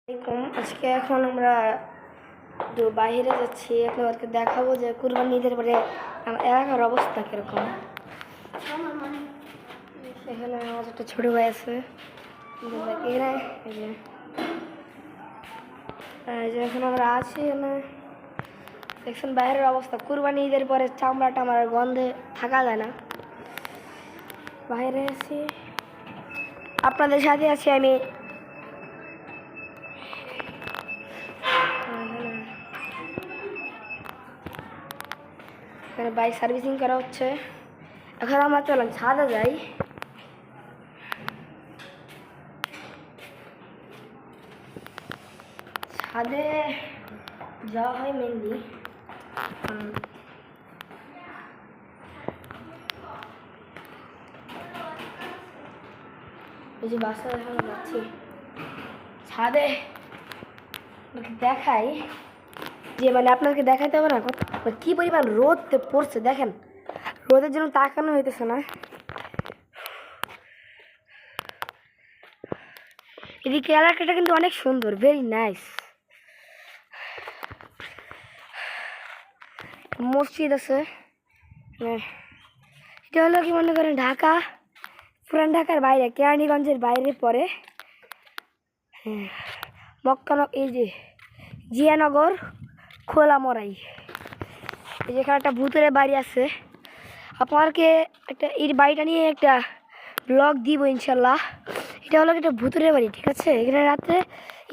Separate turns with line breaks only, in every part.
আজকে এখন আমরা বাইরে যাচ্ছি, আপনাদেরকে দেখাবো যে কুরবানি ঈদের পরে এলাকার অবস্থা কিরকম। এখানে আমার একটা ছোট ভাই আছে, এখন আমরা আছি দেখছেন বাইরের অবস্থা। কুরবানি ঈদের পরে চামড়া টামড়ার গন্ধে থাকা যায় না। বাইরে আছি, আপনাদের সাথে আছি আমি। বাইক সার্ভিসিং করা হচ্ছে। এখন আমরা চলেন ছাদে যাই। ছাদে যাওয়া হয় মেনলি এই যে বাসা এখন যাচ্ছি ছাদে, দেখাই যে আপনাদেরকে দেখাইতে হবে না কি পরিমাণ রোদ পড়ছে। দেখেন, রোদের জন্য তাকানো হইতেছে না। এদিকে এলাকাটা কিন্তু অনেক সুন্দর, ভেরি নাইস। মসজিদ আছে, এটা হলো কি মনে করেন ঢাকা, পুরান ঢাকার বাইরে, কেরানীগঞ্জের বাইরে পড়ে। এই যে জিয়ানগর খোলামরাই, এই যেখানে একটা ভূতের বাড়ি আছে। আপনাদেরকে একটা এই বাড়িটা নিয়ে একটা ব্লগ দিব ইনশাল্লাহ। এটা হলো একটা ভূতের বাড়ি, ঠিক আছে। এখানে রাত্রে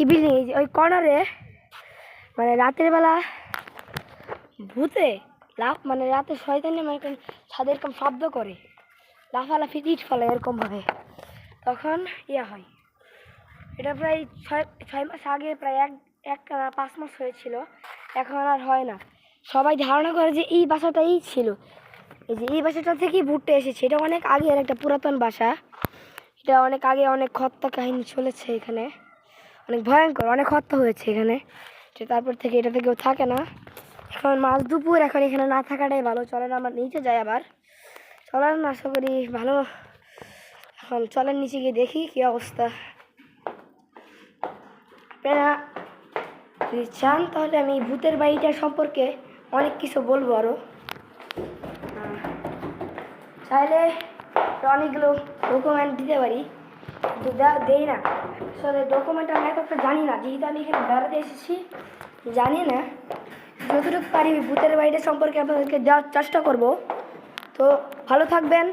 এই বিল্ডিং, ওই কর্নারে রাতের বেলা ভূতে রাতে শয়তানে ছাদে এরকম শব্দ করে, লাফালাফি ইট ফলে এরকমভাবে, তখন হয়। এটা প্রায় 6 মাস আগে, প্রায় 5 মাস হয়েছিল। এখন আর হয় না। সবাই ধারণা করে যে এই বাসাটাই ছিল, এই যে এই বাসাটা থেকেই ভূতটা এসেছে। এটা অনেক আগে একটা পুরাতন বাসা। এটা অনেক আগে অনেক হত্যা কাহিনী চলেছে এখানে, অনেক ভয়ঙ্কর, অনেক হত্যা হয়েছে এখানে। তারপর থেকে এটা কেউ থাকে না। এখন মাঝ দুপুর, এখন এখানে না থাকাটাই ভালো। চলেন আমরা নিচে যাই আবার। চলেন, আশা করি ভালো। এখন চলেন নিচে গিয়ে দেখি কি অবস্থা। আপনারা যদি চান তাহলে আমি ভূতের বাড়িটা সম্পর্কে অনেক কিছু বলবো আরও। চাইলে অনেকগুলো ডকুমেন্ট দিতে পারি, কিন্তু দেই না। আসলে ডকুমেন্ট আমি একটা জানি না, যেহেতু আমি এখানে বেড়াতে এসেছি, জানি না। যতটুকু পারি ভূতের বাড়িটা সম্পর্কে আপনাদেরকে দেওয়ার চেষ্টা করব। তো ভালো থাকবেন,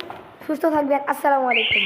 সুস্থ থাকবেন। আসসালামু আলাইকুম।